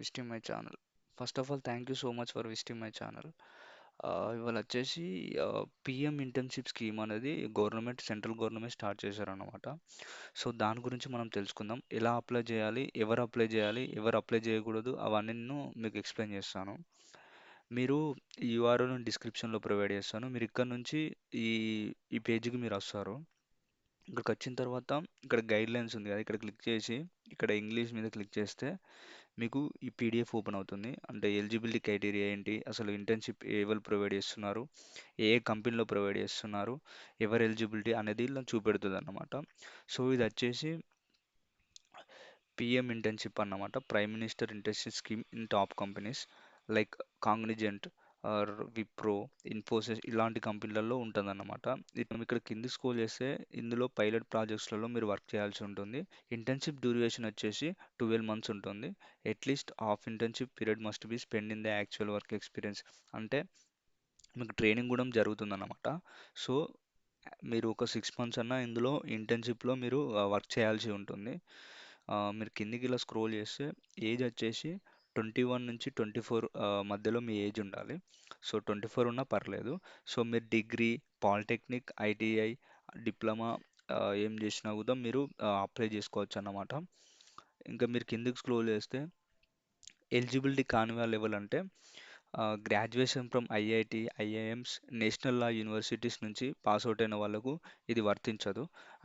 visiting my channel. First of all, thank you so much for visiting my channel. ఇవాళ వచ్చేసి PM internship scheme అనేది central government start చేశారన్నమాట. So దాని గురించి మనం తెలుసుకుందాం. ఎలా అప్లై చేయాలి, ఎవరు అప్లై చేయకూడదు, అవన్నీ నేను మీకు ఎక్స్ప్లెయిన్ చేస్తాను. మీరు ఈ యూఆర్ఎల్ డిస్క్రిప్షన్లో ప్రొవైడ్ చేస్తాను. మీరు ఇక్కడ నుంచి ఈ ఈ పేజీకి మీరు వస్తారు. ఇక్కడికి వచ్చిన తర్వాత ఇక్కడ గైడ్ లైన్స్ ఉంది కదా, ఇక్కడ క్లిక్ చేసి ఇక్కడ ఇంగ్లీష్ మీద క్లిక్ చేస్తే మీకు ఈ పీడిఎఫ్ ఓపెన్ అవుతుంది. అంటే ఎలిజిబిలిటీ క్రైటీరియా ఏంటి, అసలు ఇంటర్న్షిప్ ఎవరు ప్రొవైడ్ చేస్తున్నారు, ఏ ఏ కంపెనీలో ప్రొవైడ్ చేస్తున్నారు, ఎవరు ఎలిజిబిలిటీ అనేది ఇలా చూపెడుతుంది అన్నమాట. సో ఇది వచ్చేసి పిఎం ఇంటర్న్షిప్ అన్నమాట. Prime minister internship scheme in top companies like Cognizant or Wipro, Infosys ఇలాంటి కంపెనీలలో ఉంటుందన్నమాట. ఇది మనం ఇక్కడ కింది స్క్రోల్ చేస్తే ఇందులో పైలట్ ప్రాజెక్ట్స్లలో మీరు వర్క్ చేయాల్సి ఉంటుంది. ఇంటర్న్షిప్ డ్యూరేషన్ వచ్చేసి 12 మంత్స్ ఉంటుంది. At least half internship period must be spend in the actual work experience. అంటే మీకు ట్రైనింగ్ కూడా జరుగుతుందన్నమాట. సో మీరు ఒక 6 మంత్స్ అన్నా ఇందులో ఇంటర్న్షిప్లో మీరు వర్క్ చేయాల్సి ఉంటుంది. మీరు కిందికి ఇలా స్క్రోల్ చేస్తే ఏజ్ వచ్చేసి 21 నుంచి 24 మధ్యలో మీ ఏజ్ ఉండాలి. సో 24 ఉన్నా పర్లేదు. సో మీరు డిగ్రీ, పాలిటెక్నిక్, ఐటీఐ, డిప్లొమా ఏం చేసినా కూడా మీరు అప్లై చేసుకోవచ్చు అన్నమాట. ఇంకా మీరు కిందికి స్క్రోల్ చేస్తే ఎలిజిబిలిటీ కాని వాళ్ళు ఎవరంటే graduation from IIT, IIMs, national law universities నుంచి పాస్ అవుట్ అయిన వాళ్ళకు ఇది వర్తించదు.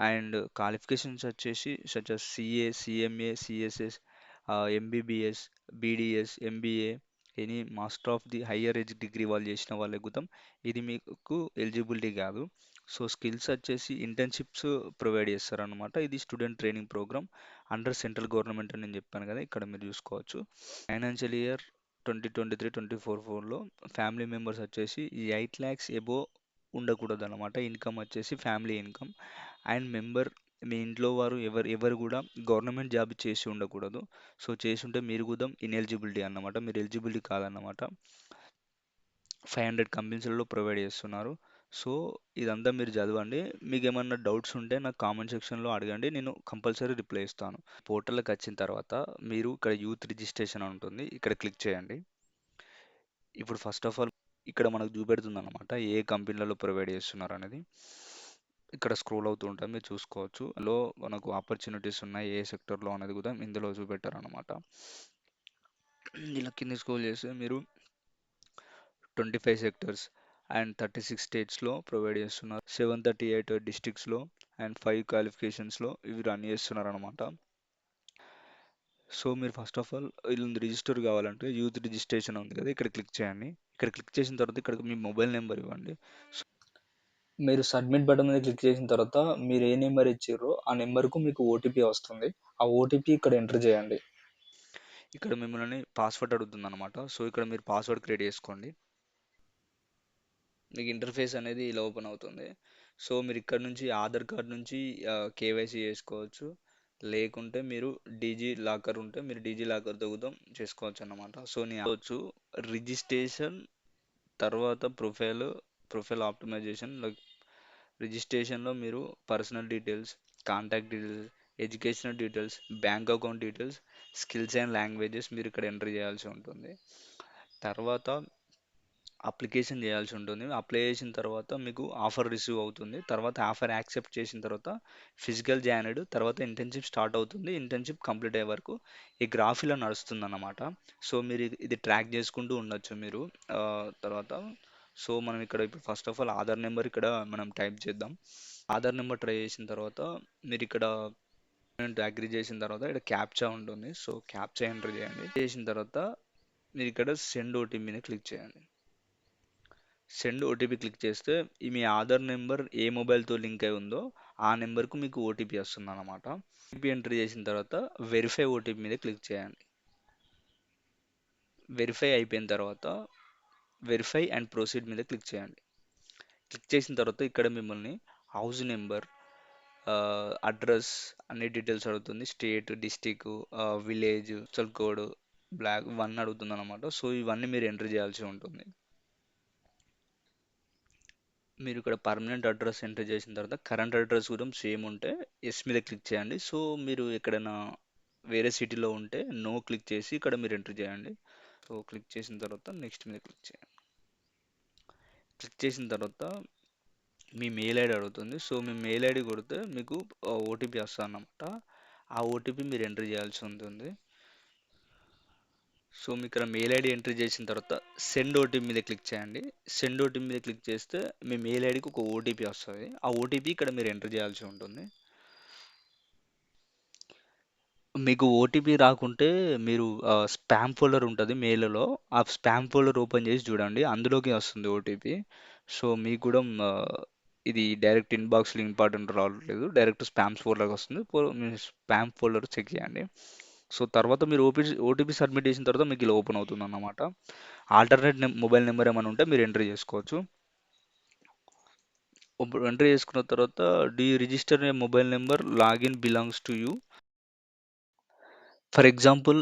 అండ్ క్వాలిఫికేషన్స్ వచ్చేసి such as CA, CMA, CSS, MBBS, BDS, MBA, any master of the higher edge degree వాళ్ళు చేసిన వాళ్ళకి గుతం ఇది మీకు ఎలిజిబిలిటీ కాదు. సో స్కిల్స్ వచ్చేసి ఇంటర్న్షిప్స్ ప్రొవైడ్ చేస్తారనమాట. ఇది student training program under central government అని నేను చెప్పాను కదా, ఇక్కడ మీరు చూసుకోవచ్చు. ఫైనాన్షియల్ ఇయర్ 2023-24లో ఫ్యామిలీ మెంబర్స్ వచ్చేసి ఈ 8 lakhs ఎబో ఉండకూడదు అనమాట. ఇన్కమ్ వచ్చేసి ఫ్యామిలీ ఇన్కమ్. అండ్ మీ ఇంట్లో వారు ఎవరు కూడా గవర్నమెంట్ జాబ్ చేసి ఉండకూడదు. సో చేసి ఉంటే మీరు కూడా ఇన్ఎలిజిబిలిటీ అన్నమాట, మీరు ఎలిజిబిలిటీ కాదన్నమాట. 500 కంపెనీస్లలో ప్రొవైడ్ చేస్తున్నారు. సో ఇదంతా మీరు చదవండి. మీకు ఏమన్నా డౌట్స్ ఉంటే నాకు కామెంట్ సెక్షన్లో అడగండి, నేను కంపల్సరీ రిప్లై ఇస్తాను. పోర్టల్కి వచ్చిన తర్వాత మీరు ఇక్కడ యూత్ రిజిస్ట్రేషన్ అని ఉంటుంది, ఇక్కడ క్లిక్ చేయండి. ఇప్పుడు ఫస్ట్ ఆఫ్ ఆల్ ఇక్కడ మనకు చూపెడుతుంది అనమాట ఏ కంపెనీలలో ప్రొవైడ్ చేస్తున్నారు అనేది. ఇక్కడ స్క్రోల్ అవుతూ ఉంటాయి, మీరు చూసుకోవచ్చు. లో మనకు ఆపర్చునిటీస్ ఉన్నాయి ఏ సెక్టర్లో అనేది కూడా ఇందులో చూపెట్టారు అనమాట. ఇలా కింద స్క్రోల్ చేస్తే మీరు 25 సెక్టర్స్ అండ్ 36 స్టేట్స్లో ప్రొవైడ్ చేస్తున్నారు. 738 డిస్ట్రిక్ట్స్లో అండ్ 5 క్వాలిఫికేషన్స్లో ఇవి రన్ చేస్తున్నారు అనమాట. సో మీరు ఫస్ట్ ఆఫ్ ఆల్ వీళ్ళని రిజిస్టర్ కావాలంటే యూత్ రిజిస్ట్రేషన్ ఉంది కదా, ఇక్కడ క్లిక్ చేయండి. ఇక్కడ క్లిక్ చేసిన తర్వాత ఇక్కడ మీ మొబైల్ నెంబర్ ఇవ్వండి. మీరు సబ్మిట్ బటన్ మీద క్లిక్ చేసిన తర్వాత మీరు ఏ నెంబర్ ఇచ్చారో ఆ నెంబర్కు మీకు ఓటీపీ వస్తుంది. ఆ ఓటీపీ ఇక్కడ ఎంటర్ చేయండి. ఇక్కడ మిమ్మల్ని పాస్వర్డ్ అడుగుతుంది అనమాట. సో ఇక్కడ మీరు పాస్వర్డ్ క్రియేట్ చేసుకోండి. మీకు ఇంటర్ఫేస్ అనేది ఇలా ఓపెన్ అవుతుంది. సో మీరు ఇక్కడ నుంచి ఆధార్ కార్డ్ నుంచి కేవైసీ చేసుకోవచ్చు. లేకుంటే మీరు డీజీ లాకర్ ఉంటే మీరు డీజీ లాకర్ దొగుతాం చేసుకోవచ్చు అన్నమాట. సో నేను వచ్చు రిజిస్ట్రేషన్ తర్వాత ప్రొఫైల్ ఆప్టిమైజేషన్ లైక్ రిజిస్ట్రేషన్లో మీరు personal details, contact details, educational details, bank account details, skills and languages మీరు ఇక్కడ ఎంటర్ చేయాల్సి ఉంటుంది. తర్వాత అప్లికేషన్ చేయాల్సి ఉంటుంది. అప్లై చేసిన తర్వాత మీకు ఆఫర్ రిసీవ్ అవుతుంది. తర్వాత ఆఫర్ యాక్సెప్ట్ చేసిన తర్వాత ఫిజికల్ జాయినడ్ తర్వాత ఇంటర్న్షిప్ స్టార్ట్ అవుతుంది. ఇంటర్న్షిప్ కంప్లీట్ అయ్యే వరకు ఈ గ్రాఫ్ ఇలా నడుస్తుంది అన్నమాట. సో మీరు ఇది ట్రాక్ చేసుకుంటూ ఉండొచ్చు మీరు. తర్వాత సో మనం ఇక్కడ ఇప్పుడు first of all Aadhaar number ఇక్కడ మనం టైప్ చేద్దాం. ఆధార్ నెంబర్ ట్రై చేసిన తర్వాత మీరు ఇక్కడ అగ్రి చేసిన తర్వాత ఇక్కడ క్యాప్చా ఉంటుంది. సో క్యాప్చా ఎంటర్ చేయండి. చేసిన తర్వాత మీరు ఇక్కడ సెండ్ ఓటీపీ మీద క్లిక్ చేయండి. సెండ్ ఓటీపీ క్లిక్ చేస్తే మీ ఆధార్ నెంబర్ ఏ మొబైల్తో లింక్ అయి ఉందో ఆ నెంబర్కు మీకు ఓటీపీ వస్తుంది అనమాట. ఓటీపీ ఎంటర్ చేసిన తర్వాత వెరిఫై ఓటీపీ మీద క్లిక్ చేయండి. వెరిఫై అయిపోయిన తర్వాత వెరిఫై అండ్ ప్రొసీడ్ మీద క్లిక్ చేయండి. క్లిక్ చేసిన తర్వాత ఇక్కడ మిమ్మల్ని హౌస్ నెంబర్, అడ్రస్ అన్ని డీటెయిల్స్ అడుగుతుంది. State, district, village, postal code, block ఇవన్నీ అడుగుతుంది అనమాట. సో ఇవన్నీ మీరు ఎంటర్ చేయాల్సి ఉంటుంది. మీరు ఇక్కడ పర్మనెంట్ అడ్రస్ ఎంటర్ చేసిన తర్వాత కరెంట్ అడ్రస్ కూడా సేమ్ ఉంటే ఎస్ మీద క్లిక్ చేయండి. సో మీరు ఎక్కడైనా వేరే సిటీలో ఉంటే నో క్లిక్ చేసి ఇక్కడ మీరు ఎంటర్ చేయండి. సో క్లిక్ చేసిన తర్వాత నెక్స్ట్ మీద క్లిక్ చేయండి. క్లిక్ చేసిన తర్వాత మీ మెయిల్ ఐడి అడుగుతుంది. సో మీ మెయిల్ ఐడి కొడితే మీకు ఓటీపీ వస్తుంది అన్నమాట. ఆ ఓటీపీ మీరు ఎంటర్ చేయాల్సి ఉంటుంది. సో మీకు ఇక్కడ మెయిల్ ఐడి ఎంటర్ చేసిన తర్వాత సెండ్ ఓటీపీ మీద క్లిక్ చేయండి. సెండ్ ఓటీపీ మీద క్లిక్ చేస్తే మీ మెయిల్ ఐడికి ఒక ఓటీపీ వస్తుంది. ఆ ఓటీపీ ఇక్కడ మీరు ఎంటర్ చేయాల్సి ఉంటుంది. మీకు ఓటీపీ రాకుంటే మీరు స్పామ్ ఫోల్డర్ ఉంటుంది మెయిల్‌లో. ఆ స్పామ్ ఫోల్డర్ ఓపెన్ చేసి చూడండి. అందులోకి వస్తుంది ఓటీపీ. సో మీకు కూడా ఇది డైరెక్ట్ ఇన్బాక్స్‌లో ఇంపార్టెంట్ రావట్లేదు. డైరెక్ట్ స్పామ్స్ ఫోల్డర్‌కి వస్తుంది. మీ స్పామ్ ఫోల్డర్ చెక్ చేయండి. సో తర్వాత మీరు ఓటీపీ సబ్మిట్ చేసిన తర్వాత మీకు ఇలా ఓపెన్ అవుతుందన్నమాట. ఆల్టర్‌నేట్ మొబైల్ నెంబర్ ఏమైనా ఉంటే మీరు ఎంటర్ చేసుకోవచ్చు. ఇప్పుడు ఎంటర్ చేసుకున్న తర్వాత do you register A mobile number login belongs to you. For example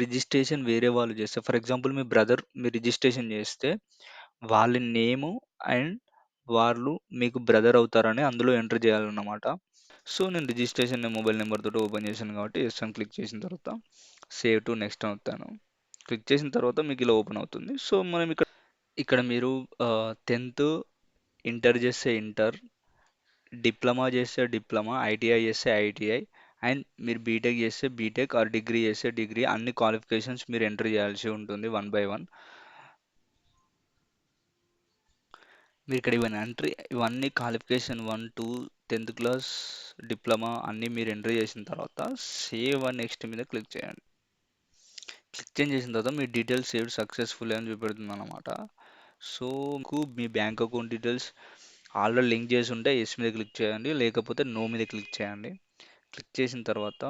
registration వేరే వాళ్ళు చేస్తే ఫర్ ఎగ్జాంపుల్ మీ బ్రదర్ మీరు రిజిస్ట్రేషన్ చేస్తే వాళ్ళ నేము అండ్ వాళ్ళు మీకు బ్రదర్ అవుతారని అందులో ఎంటర్ చేయాలన్నమాట. సో నేను రిజిస్ట్రేషన్ మొబైల్ నెంబర్ తోటి ఓపెన్ చేశాను కాబట్టి ఎస్ అని క్లిక్ చేసిన తర్వాత సేవ్ టు నెక్స్ట్ అవుతాను. క్లిక్ చేసిన తర్వాత మీకు ఇలా ఓపెన్ అవుతుంది. సో మనం ఇక్కడ ఇక్కడ మీరు 10th ఇంటర్ చేస్తే ఇంటర్, డిప్లొమా చేస్తే డిప్లొమా, ఐటీఐ చేస్తే ఐటీఐ అండ్ మీరు బీటెక్ చేస్తే బీటెక్ ఆర్ డిగ్రీ చేస్తే డిగ్రీ అన్ని క్వాలిఫికేషన్స్ మీరు ఎంటర్ చేయాల్సి ఉంటుంది వన్ బై వన్. మీరు ఇక్కడ ఇవన్నీ క్వాలిఫికేషన్ 1, 2, 10th క్లాస్, డిప్లొమా అన్నీ మీరు ఎంటర్ చేసిన తర్వాత సేవ్ అండ్ నెక్స్ట్ మీద క్లిక్ చేయండి. క్లిక్ చేసిన తర్వాత మీ డీటెయిల్స్ సేవ్ సక్సెస్ఫుల్ అని చూపెడుతుంది అనమాట. సో మీకు మీ bank account details already link చేసి ఉంటే ఎస్ మీద క్లిక్ చేయండి, లేకపోతే నో మీద క్లిక్ చేయండి. క్లిక్ చేసిన తర్వాత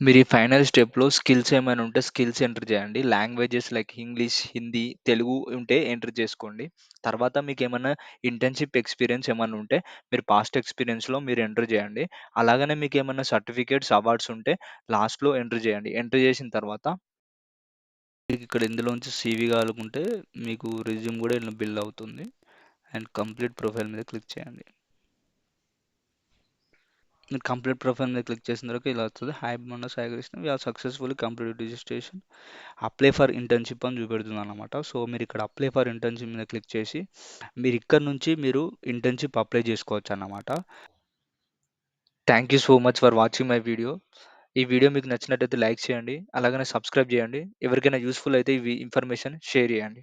మీరు ఈ ఫైనల్ స్టెప్‌లో స్కిల్స్ ఏమైనా ఉంటే స్కిల్స్ ఎంటర్ చేయండి. Languages like English, Hindi, Telugu ఉంటే ఎంటర్ చేసుకోండి. తర్వాత మీకేమన్నా ఇంటర్న్‌షిప్ ఎక్స్‌పీరియన్స్ ఏమన్నా ఉంటే మీరు పాస్ట్ ఎక్స్‌పీరియన్స్‌లో మీరు ఎంటర్ చేయండి. అలాగనే మీకేమన్నా సర్టిఫికేట్స్, అవార్డ్స్ ఉంటే లాస్ట్‌లో ఎంటర్ చేయండి. ఎంటర్ చేసిన తర్వాత మీకిక్కడ ఇందులోంచి సీవీ కావాలనుకుంటే మీకు రెజ్యూమ్ కూడా ఇలా బిల్డ్ అవుతుంది. అండ్ కంప్లీట్ ప్రొఫైల్ మీద క్లిక్ చేయండి. మీరు కంప్లీట్ ప్రొఫైల్ మీద క్లిక్ చేసిన తర్వాత ఇలా వస్తది. హాయ్ మొన్న Sai Krishna we have successfully completed registration. Apply for internship అని చూపెడుతుందన్నమాట. సో మీరు ఇక్కడ అప్లై ఫర్ ఇంటర్న్‌షిప్ మీద క్లిక్ చేసి మీరు ఇక్కడ నుంచి మీరు ఇంటర్న్‌షిప్ అప్లై చేసుకోవచ్చన్నమాట. Thank you so much for watching my video. ఈ వీడియో మీకు నచ్చినట్టయితే లైక్ చేయండి. అలాగనే సబ్స్క్రైబ్ చేయండి. ఎవరికైనా యూజ్‌ఫుల్ అయితే ఇవి ఇన్ఫర్మేషన్ షేర్ చేయండి.